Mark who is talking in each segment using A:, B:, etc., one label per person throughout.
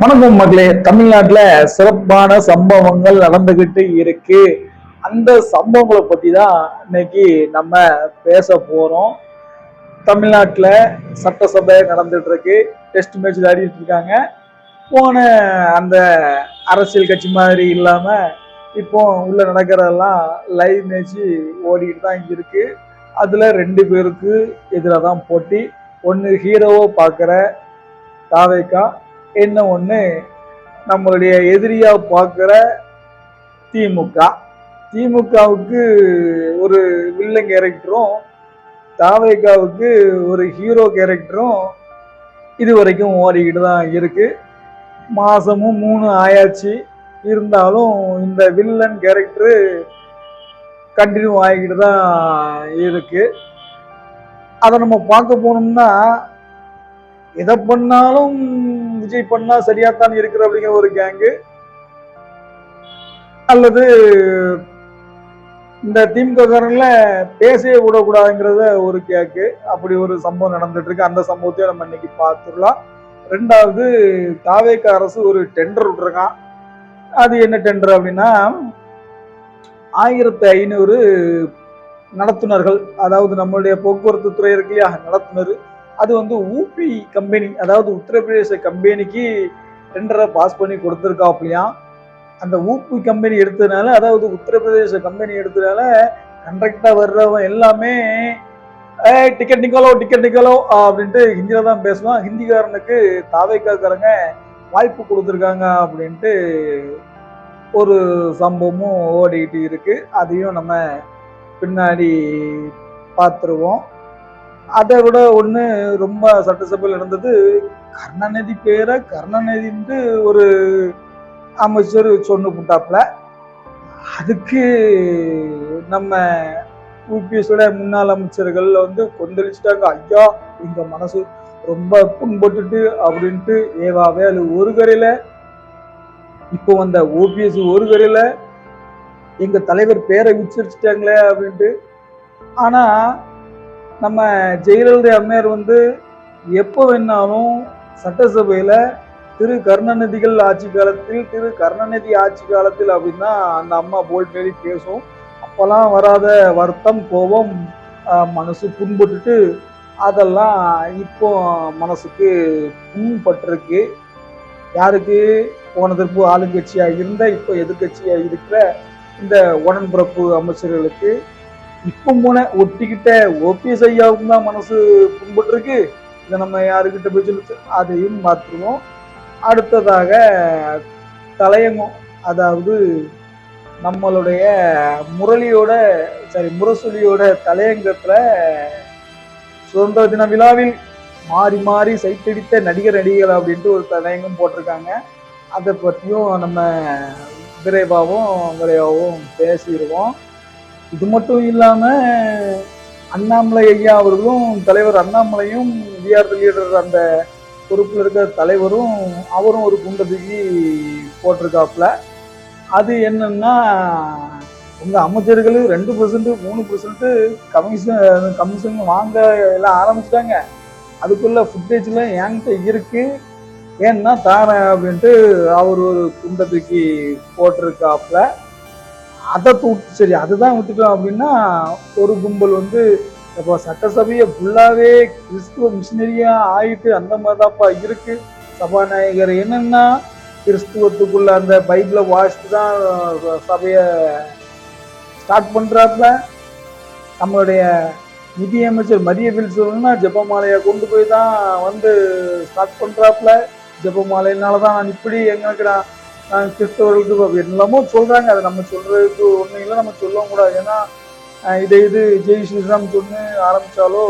A: வணக்கம் மக்களே. தமிழ்நாட்டுல சிறப்பான சம்பவங்கள் நடந்துகிட்டு இருக்கு. அந்த சம்பவங்களை பத்தி தான் இன்னைக்கு நம்ம பேச போறோம். தமிழ்நாட்டுல சட்டசபை நடந்துட்டு இருக்கு. டெஸ்ட் மேட்ச் விளையாடிட்டு இருக்காங்க. போன அந்த அரசியல் கட்சி மாதிரி இல்லாம இப்போ உள்ள நடக்கிறதெல்லாம் லைவ் மேட்ச் ஓடிட்டு தான் இருக்கு. அதுல 2 பேருக்கு எதிராக தான் போட்டி. ஒன்னு ஹீரோவை பார்க்குற தாவேக்கா, என்ன ஒண்ணு நம்மளுடைய எதிரியா பார்க்குற திமுக. திமுகவுக்கு ஒரு வில்லன் கேரக்டரும், தாவேக்காவுக்கு ஒரு ஹீரோ கேரக்டரும் இது வரைக்கும் ஓடிக்கிட்டு தான் இருக்கு. மாசமும் 3 ஆயாச்சு. இருந்தாலும் இந்த வில்லன் கேரக்டரு கண்டினியூ ஆகிக்கிட்டு தான் இருக்கு. அதை நம்ம பார்க்க போனோம்னா, எதை பண்ணாலும் விஜய் பண்ணா சரியாத்தான் இருக்கிற அப்படிங்கிற ஒரு கேங்கு, அல்லது இந்த திமுக காரன்ல பேசவே விடக்கூடாதுங்கிறத ஒரு கேக்கு. அப்படி ஒரு சம்பவம் நடந்துட்டு இருக்கு. அந்த சம்பவத்தையும் நம்ம இன்னைக்கு பார்த்துடலாம். 2வது, தாவேக அரசு ஒரு டெண்டர் விட்டுருக்கான். அது என்ன டெண்டர் அப்படின்னா, 1500 நடத்துனர்கள், அதாவது நம்மளுடைய போக்குவரத்து துறை இருக்கு இல்லையா, நடத்துனர், அது வந்து ஊபி கம்பெனி, அதாவது உத்தரப்பிரதேச கம்பெனிக்கு டெண்டரை பாஸ் பண்ணி கொடுத்துருக்காப்லையா. அந்த ஊபி கம்பெனி எடுத்ததுனால, அதாவது உத்தரப்பிரதேச கம்பெனி எடுத்ததுனால கண்டக்டா வர்றவன் எல்லாமே டிக்கெட் நிக்கலோ அப்படின்ட்டு ஹிந்தியில தான் பேசுவான். ஹிந்திக்காரனுக்கு தாவேக்காரங்க வாய்ப்பு கொடுத்துருக்காங்க அப்படின்ட்டு ஒரு சம்பவமும் ஓடிக்கிட்டு இருக்கு. அதையும் நம்ம பின்னாடி பார்த்துருவோம். அதை விட ஒன்று ரொம்ப சட்டசபையில் நடந்தது. கருணாநிதி பேரை கருணாநிதின்ட்டு ஒரு அமைச்சர் சொன்னு புட்டாப்ல. அதுக்கு நம்ம யூபிஎஸோட முன்னாள் அமைச்சர்கள் வந்து கொந்தளிச்சிட்டாங்க. ஐயா, எங்க மனசு ரொம்ப புண்பட்டுட்டு அப்படின்ட்டு. ஏவாவே அது ஒரு கரையில, இப்போ வந்த ஓபிஎஸ் ஒரு கரையில எங்க தலைவர் பேரை உச்சரிச்சிட்டாங்களே அப்படின்ட்டு. ஆனா நம்ம ஜெயலலிதா அம்மையார் வந்து எப்போ வேணாலும் சட்டசபையில திரு கருணாநிதிகள் ஆட்சி காலத்தில், திரு கருணாநிதி ஆட்சி காலத்தில் அப்படின்னா அந்த அம்மா போல் பேரி பேசும். அப்பெல்லாம் வராத வருத்தம், கோபம், மனசு புண்பட்டுட்டு அதெல்லாம் இப்போ மனசுக்கு புண்பட்டிருக்கு. யாருக்கு? போன தரப்பு ஆளுங்கட்சியா இருந்த, இப்போ எதிர்கட்சியா இருக்கிற இந்த உடன்பிறப்பு அமைச்சர்களுக்கு. இப்போ போன ஒட்டிக்கிட்ட ஓபிஎஸ் ஐயாவுக்கு தான் மனசு புண்பட்டு இருக்கு. இதை நம்ம யாருக்கிட்ட போய் சொல்லி அதையும் பார்த்துருவோம். அடுத்ததாக தலையங்கம், அதாவது நம்மளுடைய முரசொலியோட தலையங்கத்துல சுதந்திர தின விழாவில் மாறி மாறி சைட்டடித்த நடிகர்கள் அப்படின்ட்டு ஒரு தலையங்கம் போட்டிருக்காங்க. அதை பற்றியும் நம்ம விரைவாகவும் பேசிடுவோம். இது மட்டும் இல்லாம அண்ணாமலை ஐயா அவர்களும், தலைவர் அண்ணாமலையும், விஆர் லீடர் அந்த பொறுப்பில் இருக்கிற தலைவரும், அவரும் ஒரு குண்டை தூக்கி போட்டிருக்காப்புல. அது என்னன்னா, உங்க அமைச்சர்கள் 2%, 3% கமிஷன் வாங்க எல்லாம் ஆரம்பிச்சிட்டாங்க. அதுக்குள்ள ஃபுட்டேஜ்ல என்கிட்ட இருக்கு, ஏன்னா தாரேன் அப்படின்ட்டு அவர் ஒரு குண்டை தூக்கி போட்டிருக்காப்புல. அதை சரி, அதுதான் விட்டுட்டோம் அப்படின்னா, ஒரு கும்பல் வந்து இப்போ சட்டசபையை ஃபுல்லாவே கிறிஸ்துவ மிஷினரியா ஆயிட்டு அந்த மாதிரிதான்ப்பா இருக்கு. சபாநாயகர் என்னன்னா, கிறிஸ்துவத்துக்குள்ள அந்த பைபிளை வாசித்து தான் சபையை ஸ்டார்ட் பண்றாப்புல. நம்மளுடைய நிதியமைச்சர் மரியவில் சொல்லணும்னா ஜெபமாலையை கொண்டு போய் தான் வந்து ஸ்டார்ட் பண்றாப்புல. ஜெபமாலையினாலதான் நான் இப்படி எங்களுக்கு நான் கிறிஸ்தவர்களுக்கு என்னமோ சொல்றாங்க. அதை நம்ம சொல்றதுக்கு ஒன்றும் இல்லை, நம்ம சொல்லவும் கூடாது. ஏன்னா இது ஜெய் ஸ்ரீராம் சொன்னு ஆரம்பிச்சாலோ,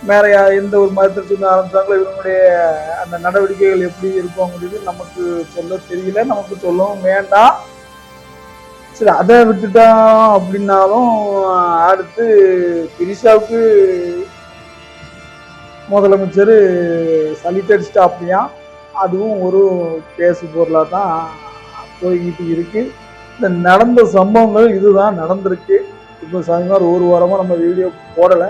A: வேற எந்த ஒரு மதத்தை சொன்ன ஆரம்பிச்சாங்களோ, இவங்களுடைய அந்த நடவடிக்கைகள் எப்படி இருக்குங்கிறது நமக்கு சொல்ல தெரியல, நமக்கு சொல்லவும் வேண்டாம். சரி, அதை விட்டுட்டோம் அப்படின்னாலும் அடுத்து திரிஷாவுக்கு முதலமைச்சர் சலிட் அடிச்சிட்டாப்லையா. அதுவும் ஒரு பேசு பொருளாக தான் போய்கிட்டு இருக்கு. இந்த நடந்த சம்பவங்கள் இதுதான் நடந்திருக்கு. இப்போ சாயங்காலம் ஒரு வாரமாக நம்ம வீடியோ போடலை.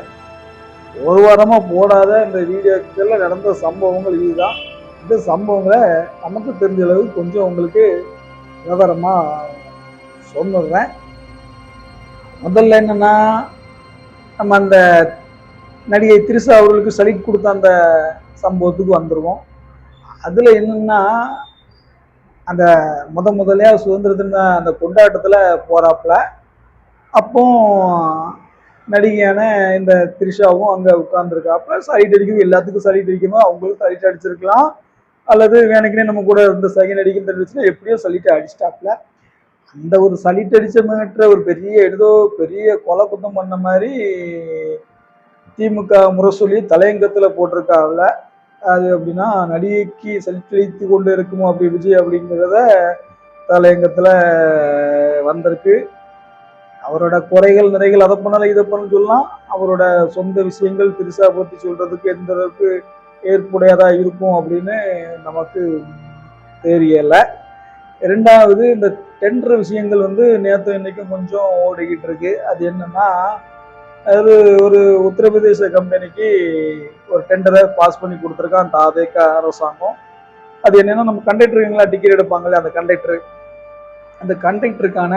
A: ஒரு வாரமா போடாத இந்த வீடியோக்கெல்லாம் நடந்த சம்பவங்கள் இதுதான். இந்த சம்பவங்களை நமக்கு தெரிஞ்ச அளவுக்கு கொஞ்சம் உங்களுக்கு விவரமா சொல்லுறேன். முதல்ல என்னன்னா, நம்ம அந்த நடிகை திரிஷா அவர்களுக்கு சலிட் கொடுத்த அந்த சம்பவத்துக்கு வந்துருவோம். அதுல என்னன்னா, அந்த முதல்லையா சுதந்திர தின அந்த கொண்டாட்டத்துல போறாப்புல. அப்போ நடிகையான இந்த திரிஷாவும் அங்க உட்கார்ந்துருக்காப்புல. சைட் அடிக்கும், எல்லாத்துக்கும் சைட் அடிக்கணும், அவங்களும் சைட் அடிச்சிருக்கலாம், அல்லது வேணுக்குனே நம்ம கூட இருந்த சகி நடிகை தெரிஞ்சுன்னா எப்படியோ சலிட்டு அடிச்சிட்டாப்புல. அந்த ஒரு சலிட்டு அடிச்ச மேற்ற ஒரு பெரிய கொலை குத்தம் பண்ண மாதிரி திமுக முரசொலி தலையங்கத்துல போட்டிருக்காப்புல. அது அப்படின்னா, நடிகைக்கு சலித்தளித்து கொண்டு இருக்குமோ அப்படி விஜய் அப்படிங்கிறத தலையங்கத்துல வந்திருக்கு. அவரோட குறைகள் நிறைகள் அதை பண்ணல இதை பண்ண சொல்லலாம். அவரோட சொந்த விஷயங்கள் திரிஷா பத்தி சொல்றதுக்கு எந்த அளவுக்கு ஏற்புடையதா இருக்கும் அப்படின்னு நமக்கு தெரியல. இரண்டாவது, இந்த டெண்டர் விஷயங்கள் வந்து நேற்று இன்னைக்கும் கொஞ்சம் ஓடிக்கிட்டு இருக்கு. அது என்னன்னா, அது ஒரு உத்தரப்பிரதேச கம்பெனிக்கு ஒரு டெண்டரை பாஸ் பண்ணி கொடுத்துருக்கான் தாவேக அரசாங்கம். அது என்னன்னா, நம்ம கண்டக்டருங்களா டிக்கெட் எடுப்பாங்கல்ல, அந்த கண்டக்டருக்கான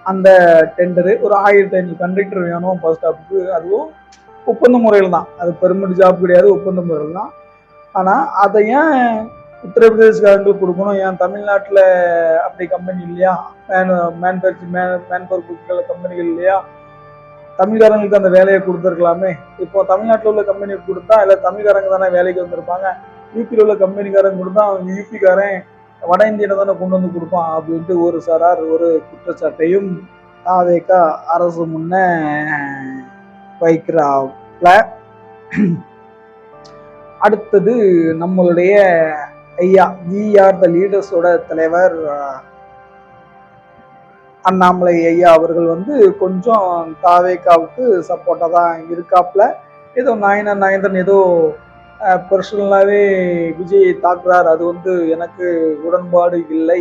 A: அந்த டெண்டரு ஒரு 1500 கண்டக்டர் வேணும் பஸ் ஸ்டாப்புக்கு. அதுவும் ஒப்பந்த முறையில் தான், அது பெர்மனன்ட் ஜாப் கிடையாது, ஒப்பந்த முறையில் தான். ஆனால் அதை ஏன் உத்தரப்பிரதேசக்காரங்களுக்கு கொடுக்கணும்? ஏன் தமிழ்நாட்டில் அப்படி கம்பெனி இல்லையா? மேன்பவர் கம்பெனிகள் இல்லையா? தமிழ்காரங்களுக்கு அந்த வேலையை கொடுத்துருக்கலாமே. இப்போ தமிழ்நாட்டில் உள்ள கம்பெனிக்கு கொடுத்தா இல்லை தமிழ்காரங்க தானே வேலைக்கு வந்திருப்பாங்க. யூபியில் உள்ள கம்பெனிக்காரங்க கொடுத்தா அவங்க யூபிக்காரன் வட இந்தியனை தானே கொண்டு வந்து கொடுப்பான் அப்படின்ட்டு ஒரு சாரார் ஒரு குற்றச்சாட்டையும் தாவேகா அரசு முன்ன வைக்கிறாப்ல. அடுத்தது, நம்மளுடைய ஐயா விஆர் த லீடர்ஸோட தலைவர் அண்ணாமலை ஐயா அவர்கள் வந்து கொஞ்சம் தாவேகாவுக்கு சப்போர்ட்டா தான் இருக்காப்ல. ஏதோ நயன்தன் ஏதோ பர்சனலாவே விஜயை தாக்குறார், அது வந்து எனக்கு உடன்பாடு இல்லை,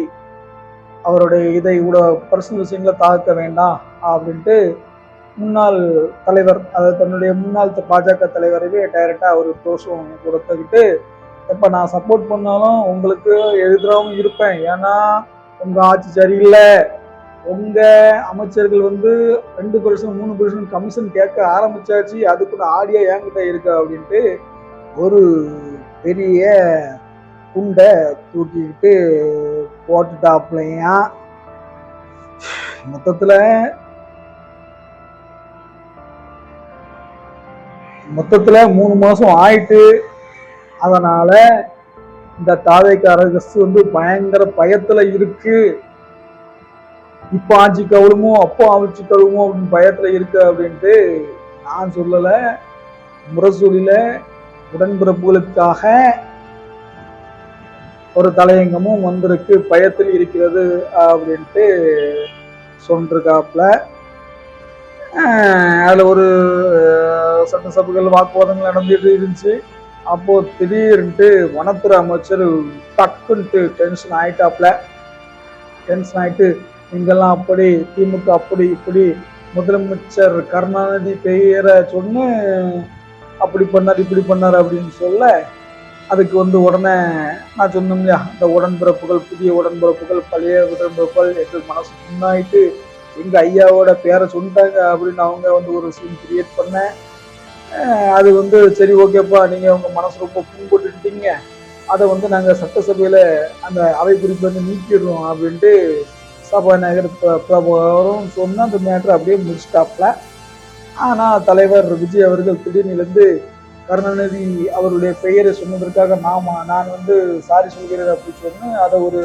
A: அவருடைய இதை கூட பர்சனல் விஷயங்களை தாக்க வேண்டாம் அப்படின்ட்டு முன்னாள் தலைவர், அதாவது தன்னுடைய முன்னாள் பாஜக தலைவரவே டைரக்டா அவர் தோஷம் கொடுத்துக்கிட்டு, எப்ப நான் சப்போர்ட் பண்ணாலும் உங்களுக்கு எதிராகவும் இருப்பேன், ஏன்னா உங்க ஆட்சி சரியில்லை, உங்க அமைச்சர்கள் வந்து 2% 3% கமிஷன் கேட்க ஆரம்பிச்சாச்சு, அதுக்குள்ள ஆடியோ என்கிட்ட இருக்கு அப்படின்ட்டு ஒரு பெரிய குண்டை தூக்கிக்கிட்டு போட்டுட்டாப்லையா. மொத்தத்துல 3 மாசம் ஆயிட்டு. அதனால இந்த தாவேக அரசு வந்து பயங்கர பயத்துல இருக்கு. இப்ப ஆட்சி கவுளுமோ அப்போ ஆட்சி கவுளுமோ அப்படின்னு பயத்துல இருக்கு அப்படின்ட்டு நான் சொல்லல. முரசொலியில உடன்பிறப்புகளுக்காக ஒரு தலையங்கமும் வந்திருக்கு, பயத்தில் இருக்கிறது அப்படின்ட்டு சொல்லிருக்காப்புல. அதுல ஒரு சட்டசபைகள் வாக்குவாதங்கள் நடந்துட்டு இருந்துச்சு. அப்போ திடீர்னுட்டு வனத்துறை அமைச்சர் டக்குன்ட்டு டென்ஷன் ஆயிட்டு இங்கெல்லாம் அப்படி, திமுக அப்படி இப்படி, முதலமைச்சர் கருணாநிதி பெயரை சொன்னு அப்படி பண்ணார் இப்படி பண்ணார் அப்படின்னு சொல்ல, அதுக்கு வந்து உடனே நான் சொன்னோம் இல்லையா, இந்த உடன்பிறப்புகள், புதிய உடன்பிறப்புகள், பழைய உடன்பிறப்புகள் எங்கள் மனசு முன்னாயிட்டு எங்க ஐயாவோட பேரை சொல்லிட்டாங்க அப்படின்னு அவங்க வந்து ஒரு சீன் கிரியேட் பண்ண, அது வந்து சரி ஓகேப்பா, நீங்க உங்க மனசு ரொம்ப புண்பட்டுட்டீங்க, அதை வந்து நாங்க சட்டசபையில அந்த அவை குறிப்பு வந்து நீக்கிடுறோம் அப்படின்ட்டு சபாநாயகர் பிரபாகரும் சொன்ன அந்த மேட்டரை அப்படியே முடிச்சிட்டாப்ல. ஆனா தலைவர் விஜய் அவர்கள் திடீர்னு கருணாநிதி அவருடைய பெயரை சொன்னதற்காக நான் வந்து சாரி சொல்கிறேன் அப்படி சொன்னு அதை ஒரு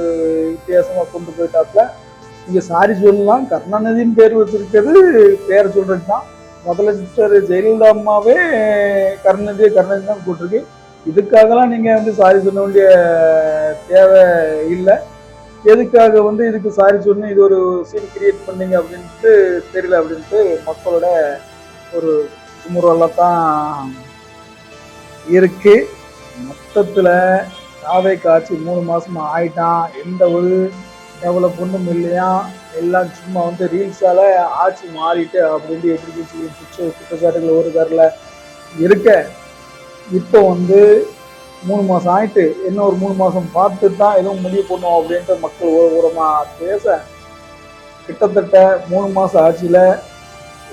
A: வித்தியாசமா கொண்டு போயிட்டாப்ல. இங்க சாரி சொல்லலாம், கருணாநிதியின் பேர் வச்சிருக்கிறது பேரை சொல்றது தான். முதலமைச்சர் ஜெயலலிதா அம்மாவே கருணாநிதி தான் கூட்டிருக்கு. இதுக்காகலாம் நீங்க வந்து சாரி சொல்ல வேண்டிய தேவை இல்லை. எதுக்காக வந்து இதுக்கு சாரி சொன்னு இது ஒரு சீன் கிரியேட் பண்ணீங்க அப்படின்ட்டு தெரியல அப்படின்ட்டு மக்களோட ஒரு குமுறலாம் இருக்கு. மொத்தத்துல காவை காட்சி 3 மாசமா ஆயிட்டான், எந்த ஒரு டெவலப் ஒன்றும் இல்லையா, எல்லாம் சும்மா வந்து ரீல்ஸால ஆட்சி மாறிட்டு அப்படின்ட்டு எதிர்கட்சி குற்றச்சாட்டுகள் ஒரு தரல. இருக்க இப்போ வந்து 3 மாதம் ஆயிட்டு, இன்னும் ஒரு 3 மாதம் பார்த்துட்டு தான் எதுவும் முடிவு பண்ணுவோம் அப்படின்ட்டு மக்கள் ஓரமாக பேச, கிட்டத்தட்ட 3 மாத ஆட்சியில்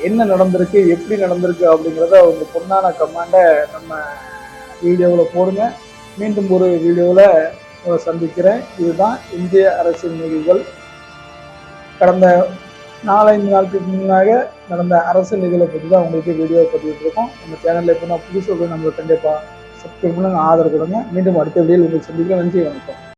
A: என்ன நடந்திருக்கு, எப்படி நடந்திருக்கு அப்படிங்கிறத அவங்க பொண்ணான கமாண்டை நம்ம வீடியோவில் போடுங்க. மீண்டும் ஒரு வீடியோவில் சந்திக்கிறேன். இதுதான் இந்திய அரசியல் நிகழ்வுகள். கடந்த 4-5 நாட்களுக்கு முன்னாக நடந்த அரசியல் நிகழ்வை பற்றி தான் உங்களுக்கு வீடியோ பதிவிட்டு இருக்கோம். நம்ம சேனலில் இப்போ நான் புதுசாக நம்மளுக்கு கண்டிப்பாக சப்ஸ்கிரைப் பண்ணுங்க, ஆதரவு கொடுங்க. மீண்டும் அடுத்த வீடியோவில் உங்களுக்கு சந்திக்கிறேன். நன்றி, வணக்கம்.